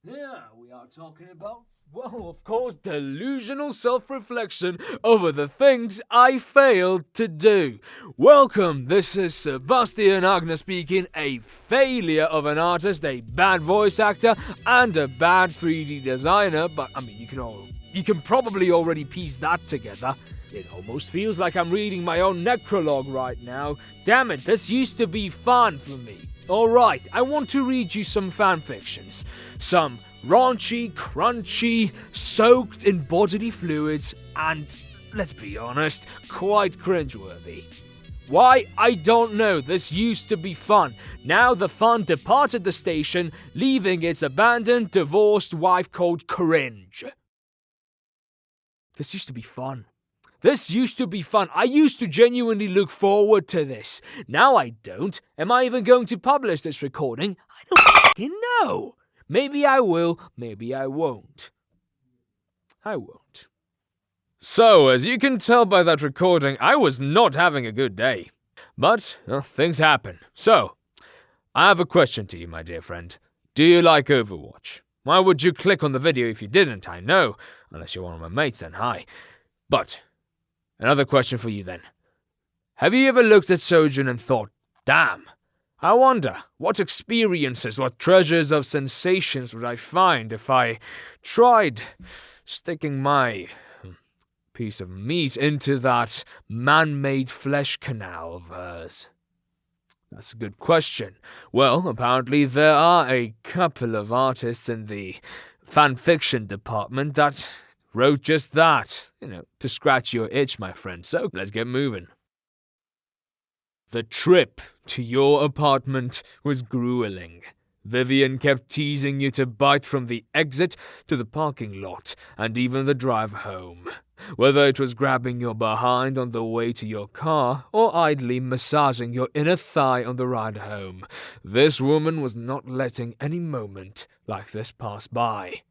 Yeah, we are talking about, well, of course, delusional self-reflection over the things I failed to do. Welcome, this is Sebastian Agner speaking, a failure of an artist, a bad voice actor, and a bad 3D designer, but I mean, you can probably already piece that together. It almost feels like I'm reading my own necrologue right now. Damn it, this used to be fun for me. Alright, I want to read you some fanfictions. Some raunchy, crunchy, soaked in bodily fluids, and, let's be honest, quite cringeworthy. Why? I don't know. This used to be fun. Now the fun departed the station, leaving its abandoned, divorced wife called Cringe. This used to be fun. This used to be fun. I used to genuinely look forward to this. Now I don't. Am I even going to publish this recording? I don't fucking know. Maybe I will, maybe I won't. I won't. So, as you can tell by that recording, I was not having a good day. But, things happen. So, I have a question to you, my dear friend. Do you like Overwatch? Why would you click on the video if you didn't? I know. Unless you're one of my mates, then hi. But another question for you then. Have you ever looked at Sojourn and thought, damn, I wonder what experiences, what treasures of sensations would I find if I tried sticking my piece of meat into that man-made flesh canal of hers? That's a good question. Well, apparently there are a couple of artists in the fanfiction department that wrote just that, to scratch your itch, my friend. So, let's get moving. The trip to your apartment was grueling. Vivian kept teasing you to bite from the exit to the parking lot and even the drive home. Whether it was grabbing your behind on the way to your car or idly massaging your inner thigh on the ride home, this woman was not letting any moment like this pass by.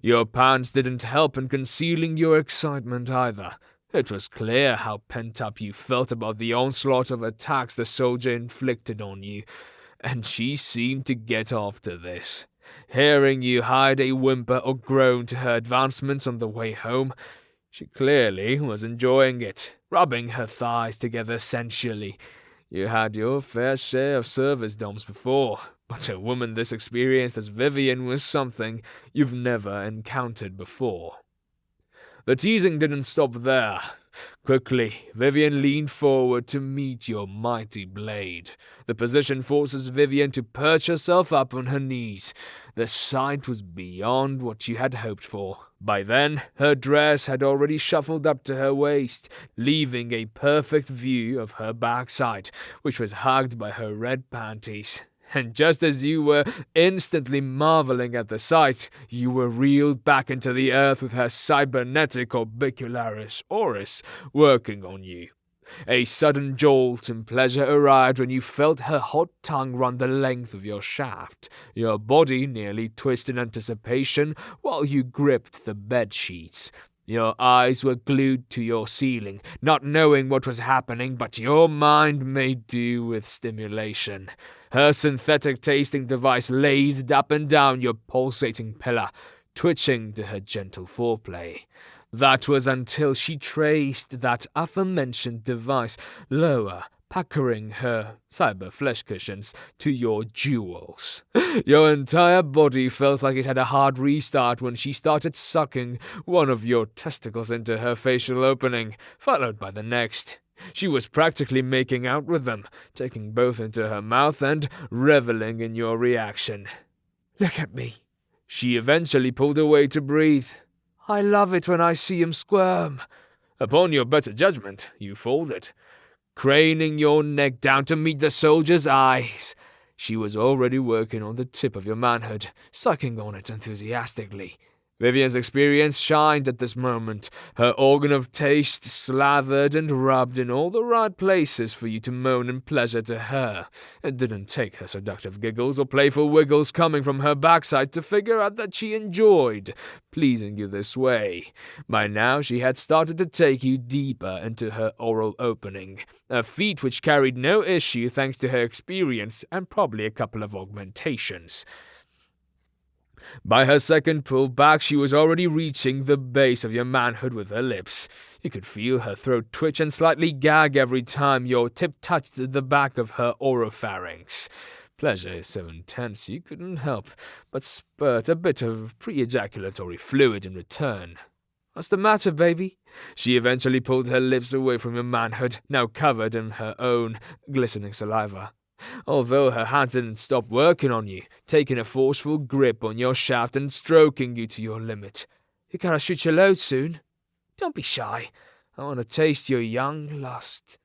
Your pants didn't help in concealing your excitement either. It was clear how pent up you felt about the onslaught of attacks the soldier inflicted on you, and she seemed to get after this. Hearing you hide a whimper or groan to her advancements on the way home, she clearly was enjoying it, rubbing her thighs together sensually. You had your fair share of service doms before, but a woman this experienced as Vivian was something you've never encountered before. The teasing didn't stop there. Quickly, Vivian leaned forward to meet your mighty blade. The position forces Vivian to perch herself up on her knees. The sight was beyond what you had hoped for. By then, her dress had already shuffled up to her waist, leaving a perfect view of her backside, which was hugged by her red panties. And just as you were instantly marveling at the sight, you were reeled back into the earth with her cybernetic orbicularis oris working on you. A sudden jolt in pleasure arrived when you felt her hot tongue run the length of your shaft. Your body nearly twisted in anticipation while you gripped the bed sheets. Your eyes were glued to your ceiling, not knowing what was happening, but your mind made do with stimulation. Her synthetic-tasting device lathed up and down your pulsating pillar, twitching to her gentle foreplay. That was until she traced that aforementioned device lower, puckering her cyber flesh cushions to your jewels. Your entire body felt like it had a hard restart when she started sucking one of your testicles into her facial opening, followed by the next. She was practically making out with them, taking both into her mouth and reveling in your reaction. "Look at me." She eventually pulled away to breathe. "I love it when I see him squirm." Upon your better judgment, you folded, craning your neck down to meet the soldier's eyes. She was already working on the tip of your manhood, sucking on it enthusiastically. Vivian's experience shined at this moment, her organ of taste slathered and rubbed in all the right places for you to moan in pleasure to her. It didn't take her seductive giggles or playful wiggles coming from her backside to figure out that she enjoyed pleasing you this way. By now she had started to take you deeper into her oral opening, a feat which carried no issue thanks to her experience and probably a couple of augmentations. By her second pull back, she was already reaching the base of your manhood with her lips. You could feel her throat twitch and slightly gag every time your tip touched the back of her oropharynx. Pleasure is so intense you couldn't help but spurt a bit of pre-ejaculatory fluid in return. What's the matter, baby? She eventually pulled her lips away from your manhood, now covered in her own glistening saliva. Although her hands didn't stop working on you, taking a forceful grip on your shaft and stroking you to your limit. You gotta shoot your load soon. Don't be shy. I want to taste your young lust.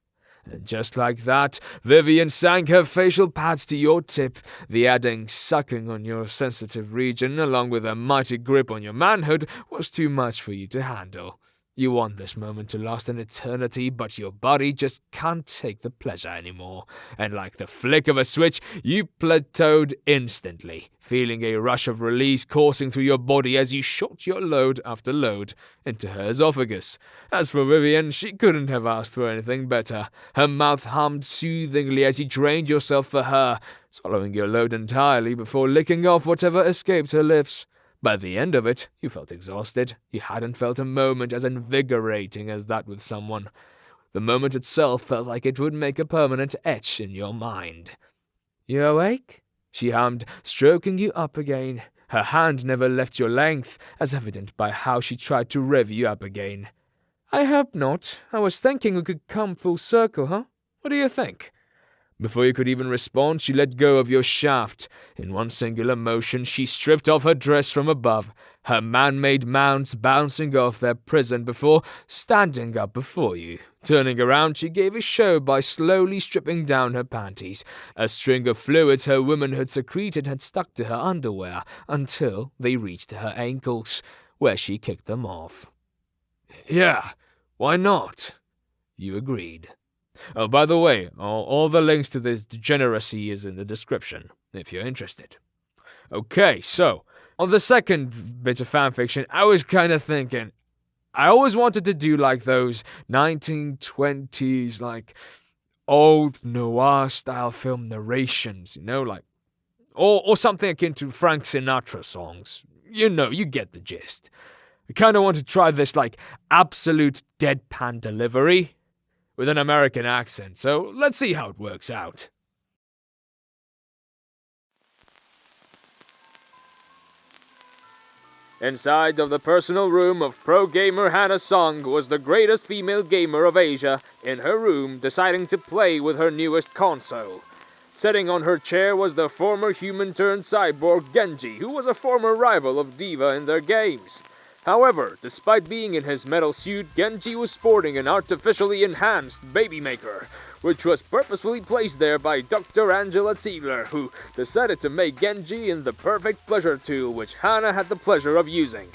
And just like that, Vivian sank her facial pads to your tip, the adding sucking on your sensitive region along with a mighty grip on your manhood was too much for you to handle. You want this moment to last an eternity, but your body just can't take the pleasure anymore. And like the flick of a switch, you plateaued instantly, feeling a rush of release coursing through your body as you shot your load after load into her esophagus. As for Vivian, she couldn't have asked for anything better. Her mouth hummed soothingly as you drained yourself for her, swallowing your load entirely before licking off whatever escaped her lips. By the end of it, you felt exhausted. You hadn't felt a moment as invigorating as that with someone. The moment itself felt like it would make a permanent etch in your mind. You awake? She hummed, stroking you up again. Her hand never left your length, as evident by how she tried to rev you up again. I hope not. I was thinking we could come full circle, huh? What do you think? Before you could even respond, she let go of your shaft. In one singular motion, she stripped off her dress from above, her man-made mounts bouncing off their prison before standing up before you. Turning around, she gave a show by slowly stripping down her panties. A string of fluids her womanhood secreted had stuck to her underwear until they reached her ankles, where she kicked them off. Yeah, why not? You agreed. Oh, by the way, all the links to this degeneracy is in the description, if you're interested. Okay, so, on the second bit of fanfiction, I was kind of thinking, I always wanted to do like those 1920s, like, old noir-style film narrations, like, or something akin to Frank Sinatra songs. You get the gist. I kind of want to try this, like, absolute deadpan delivery with an American accent, so let's see how it works out. Inside of the personal room of pro gamer Hannah Song was the greatest female gamer of Asia, in her room deciding to play with her newest console. Sitting on her chair was the former human-turned-cyborg Genji, who was a former rival of D.Va in their games. However, despite being in his metal suit, Genji was sporting an artificially enhanced baby maker, which was purposefully placed there by Dr. Angela Ziegler, who decided to make Genji in the perfect pleasure tool which Hannah had the pleasure of using.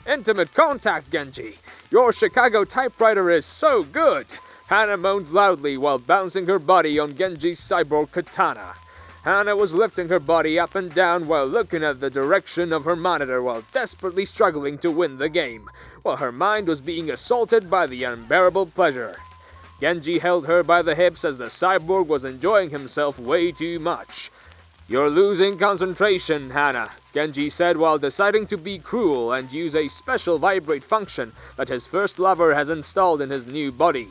Intimate contact, Genji! Your Chicago typewriter is so good! Hannah moaned loudly while bouncing her body on Genji's cyborg katana. Hannah was lifting her body up and down while looking at the direction of her monitor while desperately struggling to win the game, while her mind was being assaulted by the unbearable pleasure. Genji held her by the hips as the cyborg was enjoying himself way too much. You're losing concentration, Hannah, Genji said while deciding to be cruel and use a special vibrate function that his first lover has installed in his new body.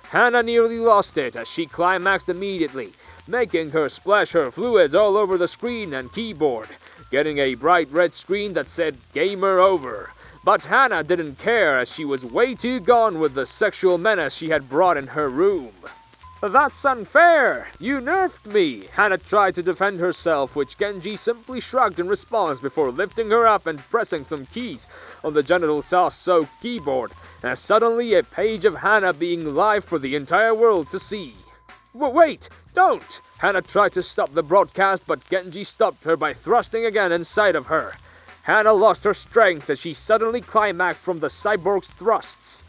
Hannah nearly lost it as she climaxed immediately, making her splash her fluids all over the screen and keyboard, getting a bright red screen that said Gamer Over. But Hannah didn't care as she was way too gone with the sexual menace she had brought in her room. That's unfair! You nerfed me! Hannah tried to defend herself, which Genji simply shrugged in response before lifting her up and pressing some keys on the genital sauce-soaked keyboard, as suddenly a page of Hannah being live for the entire world to see. Wait! Don't! Hannah tried to stop the broadcast, but Genji stopped her by thrusting again inside of her. Hannah lost her strength as she suddenly climaxed from the cyborg's thrusts.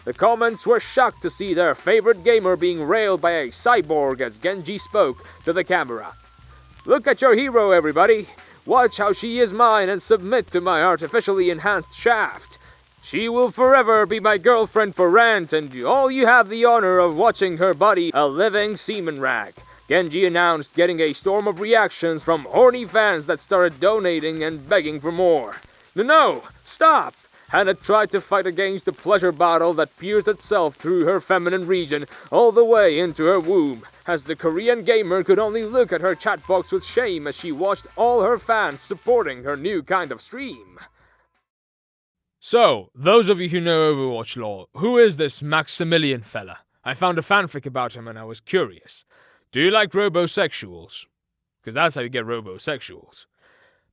The comments were shocked to see their favorite gamer being railed by a cyborg as Genji spoke to the camera. Look at your hero, everybody! Watch how she is mine and submit to my artificially enhanced shaft. She will forever be my girlfriend for rent, and all you have the honor of watching her body a living semen rag. Genji announced, getting a storm of reactions from horny fans that started donating and begging for more. No, stop! Hannah tried to fight against the pleasure bottle that pierced itself through her feminine region all the way into her womb, as the Korean gamer could only look at her chat box with shame as she watched all her fans supporting her new kind of stream. So, those of you who know Overwatch lore, who is this Maximillian fella? I found a fanfic about him and I was curious. Do you like robosexuals? Because that's how you get robosexuals.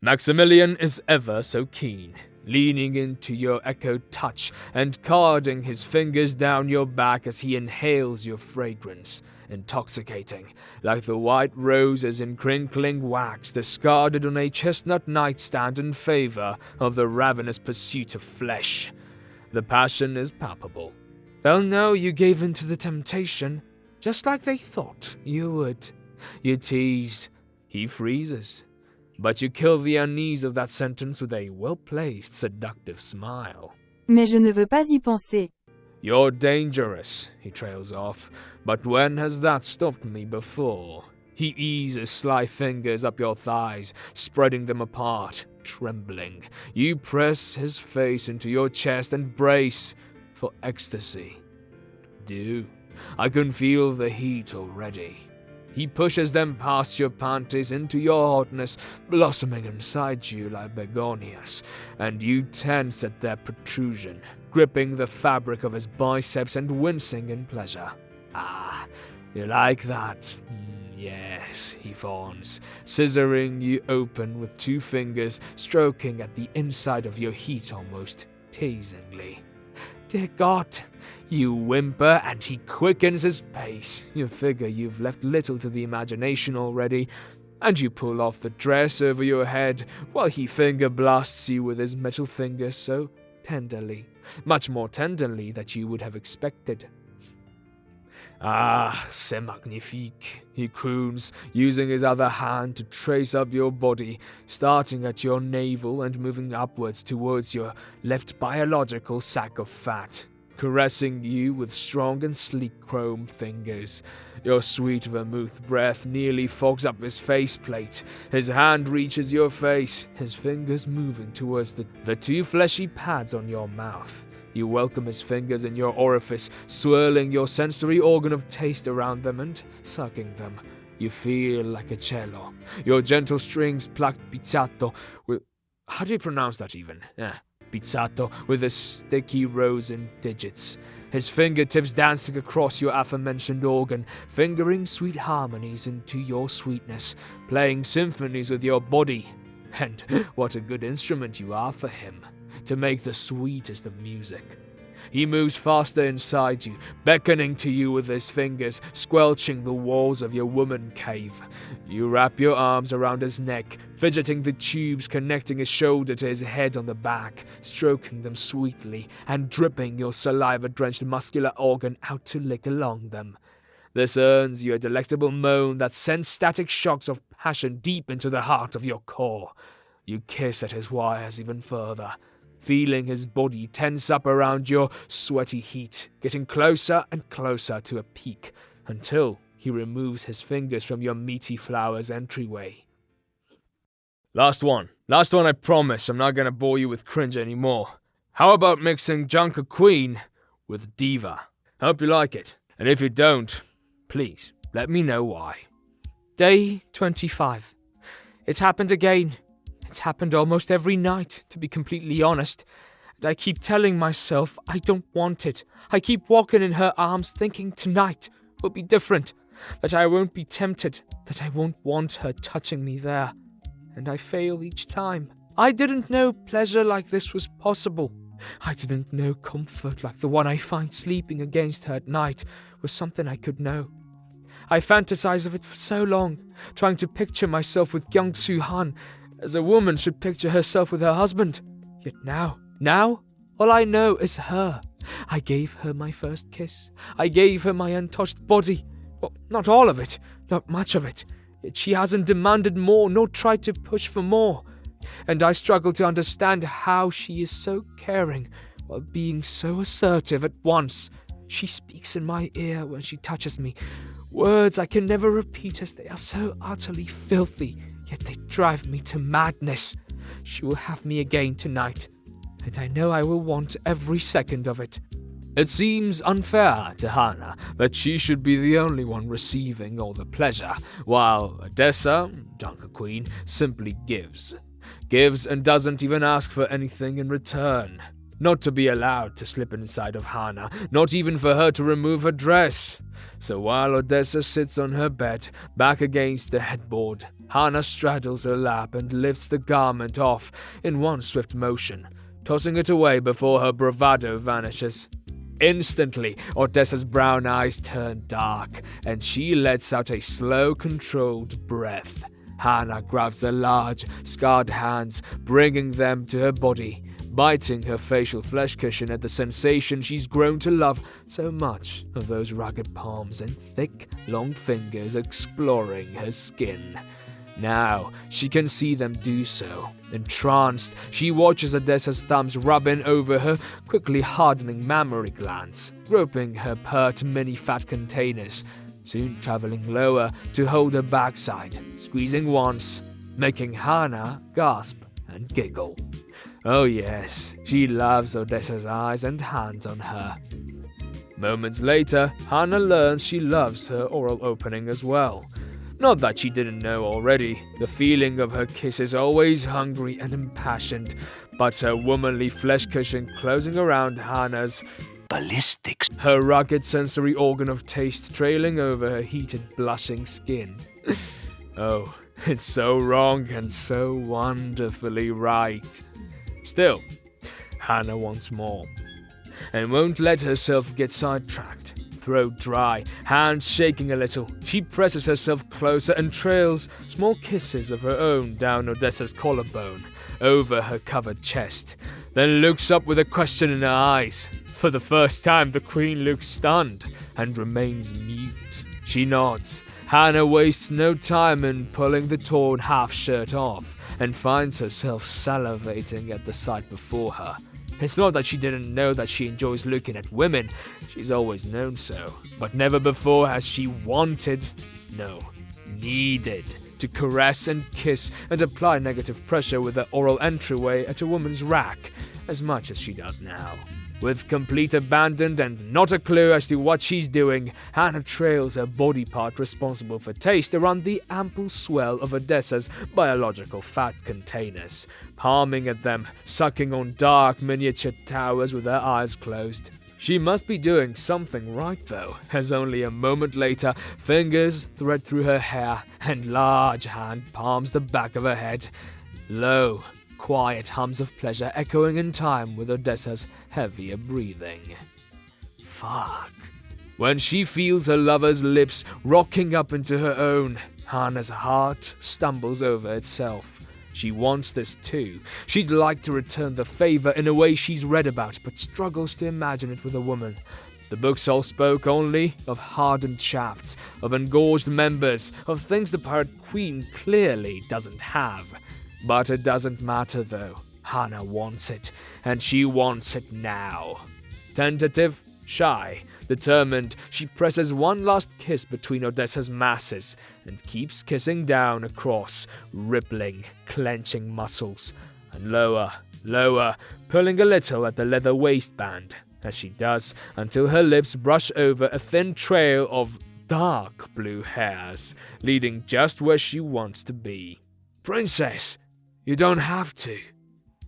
Maximillian is ever so keen, leaning into your echoed touch and carding his fingers down your back as he inhales your fragrance, intoxicating, like the white roses in crinkling wax discarded on a chestnut nightstand in favor of the ravenous pursuit of flesh. The passion is palpable. They'll know you gave in to the temptation, just like they thought you would. You tease, he freezes. But you kill the unease of that sentence with a well-placed, seductive smile. Mais je ne veux pas y penser. You're dangerous, he trails off, but when has that stopped me before? He eases sly fingers up your thighs, spreading them apart, trembling. You press his face into your chest and brace for ecstasy. Do. I can feel the heat already. He pushes them past your panties into your hotness, blossoming inside you like begonias, and you tense at their protrusion, gripping the fabric of his biceps and wincing in pleasure. Ah, you like that? Yes, he fawns, scissoring you open with 2 fingers, stroking at the inside of your heat almost teasingly. Dear God, you whimper and he quickens his pace. You figure you've left little to the imagination already, and you pull off the dress over your head while he finger blasts you with his metal fingers so tenderly, much more tenderly than you would have expected. Ah, c'est magnifique, he croons, using his other hand to trace up your body, starting at your navel and moving upwards towards your left biological sack of fat, caressing you with strong and sleek chrome fingers. Your sweet vermouth breath nearly fogs up his faceplate. His hand reaches your face, his fingers moving towards the 2 fleshy pads on your mouth. You welcome his fingers in your orifice, swirling your sensory organ of taste around them and sucking them. You feel like a cello. Your gentle strings plucked pizzato with... How do you pronounce that even? Pizzato with the sticky rosin digits. His fingertips dancing across your aforementioned organ, fingering sweet harmonies into your sweetness, playing symphonies with your body. And what a good instrument you are for him, to make the sweetest of music. He moves faster inside you, beckoning to you with his fingers, squelching the walls of your woman cave. You wrap your arms around his neck, fidgeting the tubes connecting his shoulder to his head on the back, stroking them sweetly, and dripping your saliva-drenched muscular organ out to lick along them. This earns you a delectable moan that sends static shocks of passion deep into the heart of your core. You kiss at his wires even further, feeling his body tense up around your sweaty heat, getting closer and closer to a peak, until he removes his fingers from your meaty flower's entryway. Last one, I promise. I'm not gonna bore you with cringe anymore. How about mixing Junker Queen with D.Va? Hope you like it, and if you don't, please let me know why. Day 25. It happened again. It's happened almost every night, to be completely honest. And I keep telling myself I don't want it. I keep walking in her arms thinking tonight will be different, that I won't be tempted, that I won't want her touching me there. And I fail each time. I didn't know pleasure like this was possible. I didn't know comfort like the one I find sleeping against her at night was something I could know. I fantasized of it for so long, trying to picture myself with Kyung-Soo Han, as a woman should picture herself with her husband. Yet now, all I know is her. I gave her my first kiss. I gave her my untouched body. Well, not all of it, not much of it. Yet she hasn't demanded more, nor tried to push for more. And I struggle to understand how she is so caring, while being so assertive at once. She speaks in my ear when she touches me, Words I can never repeat as they are so utterly filthy, yet they drive me to madness. She will have me again tonight, and I know I will want every second of it. It seems unfair to Hana that she should be the only one receiving all the pleasure, while Odessa, Dunker Queen, simply gives. Gives and doesn't even ask for anything in return. Not to be allowed to slip inside of Hana, not even for her to remove her dress. So while Odessa sits on her bed, back against the headboard, Hana straddles her lap and lifts the garment off in one swift motion, tossing it away before her bravado vanishes. Instantly, Odessa's brown eyes turn dark, and she lets out a slow, controlled breath. Hana grabs her large, scarred hands, bringing them to her body, biting her facial flesh cushion at the sensation she's grown to love so much of those rugged palms and thick, long fingers exploring her skin. Now, she can see them do so. Entranced, she watches Odessa's thumbs rubbing over her quickly hardening mammary glands, groping her pert mini-fat containers, soon traveling lower to hold her backside, squeezing once, making Hana gasp and giggle. Oh yes, she loves Odessa's eyes and hands on her. Moments later, Hana learns she loves her oral opening as well. Not that she didn't know already, the feeling of her kisses always hungry and impassioned, but her womanly flesh cushion closing around Hana's ballistics, her rugged sensory organ of taste trailing over her heated, blushing skin. Oh, it's so wrong and so wonderfully right. Still, Hana wants more, and won't let herself get sidetracked. Throat dry, hands shaking a little, she presses herself closer and trails small kisses of her own down Odessa's collarbone, over her covered chest, then looks up with a question in her eyes. For the first time, the queen looks stunned and remains mute. She nods. Hana wastes no time in pulling the torn half-shirt off and finds herself salivating at the sight before her. It's not that she didn't know that she enjoys looking at women, she's always known so, but never before has she wanted, no, needed, to caress and kiss and apply negative pressure with her oral entryway at a woman's rack as much as she does now. With complete abandon and not a clue as to what she's doing, Hana trails her body part responsible for taste around the ample swell of Odessa's biological fat containers, palming at them, sucking on dark miniature towers with her eyes closed. She must be doing something right though, as only a moment later, fingers thread through her hair and large hand palms the back of her head. Low, quiet hums of pleasure echoing in time with Odessa's heavier breathing. Fuck. When she feels her lover's lips rocking up into her own, Hana's heart stumbles over itself. She wants this too. She'd like to return the favor in a way she's read about, but struggles to imagine it with a woman. The books all spoke only of hardened shafts, of engorged members, of things the pirate queen clearly doesn't have. But it doesn't matter though. Hana wants it, and she wants it now. Tentative, shy, determined, she presses one last kiss between Odessa's masses and keeps kissing down across rippling, clenching muscles, and lower, lower, pulling a little at the leather waistband, as she does until her lips brush over a thin trail of dark blue hairs, leading just where she wants to be. Princess! You don't have to.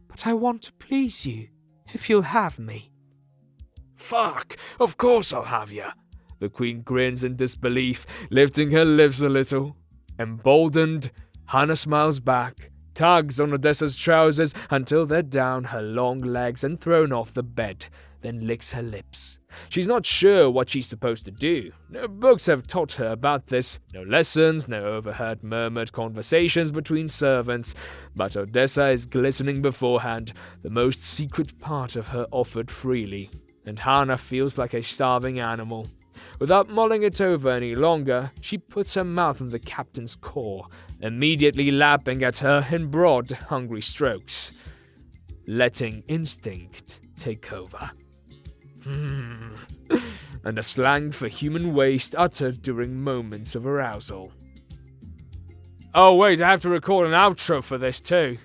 But I want to please you, if you'll have me. Fuck, of course I'll have ya. The queen grins in disbelief, lifting her lips a little. Emboldened, Hana smiles back, tugs on Odessa's trousers until they're down her long legs and thrown off the bed, then licks her lips. She's not sure what she's supposed to do. No books have taught her about this, no lessons, no overheard murmured conversations between servants, but Odessa is glistening beforehand, the most secret part of her offered freely, and Hana feels like a starving animal. Without mulling it over any longer, she puts her mouth on the captain's core, immediately lapping at her in broad, hungry strokes, letting instinct take over. and a slang for human waste uttered during moments of arousal. Oh wait, I have to record an outro for this too.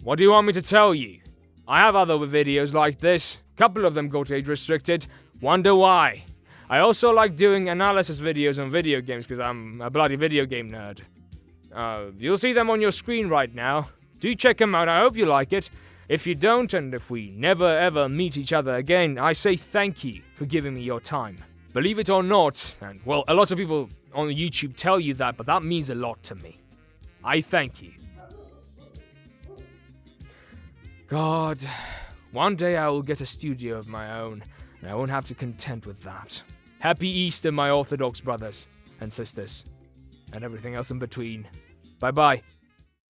What do you want me to tell you? I have other videos like this. A couple of them got age restricted. Wonder why? I also like doing analysis videos on video games because I'm a bloody video game nerd. You'll see them on your screen right now. Do check them out, I hope you like it. If you don't, and if we never ever meet each other again, I say thank you for giving me your time. Believe it or not, and well, a lot of people on YouTube tell you that, but that means a lot to me. I thank you. God, one day I will get a studio of my own, and I won't have to contend with that. Happy Easter, my Orthodox brothers and sisters, and everything else in between. Bye-bye.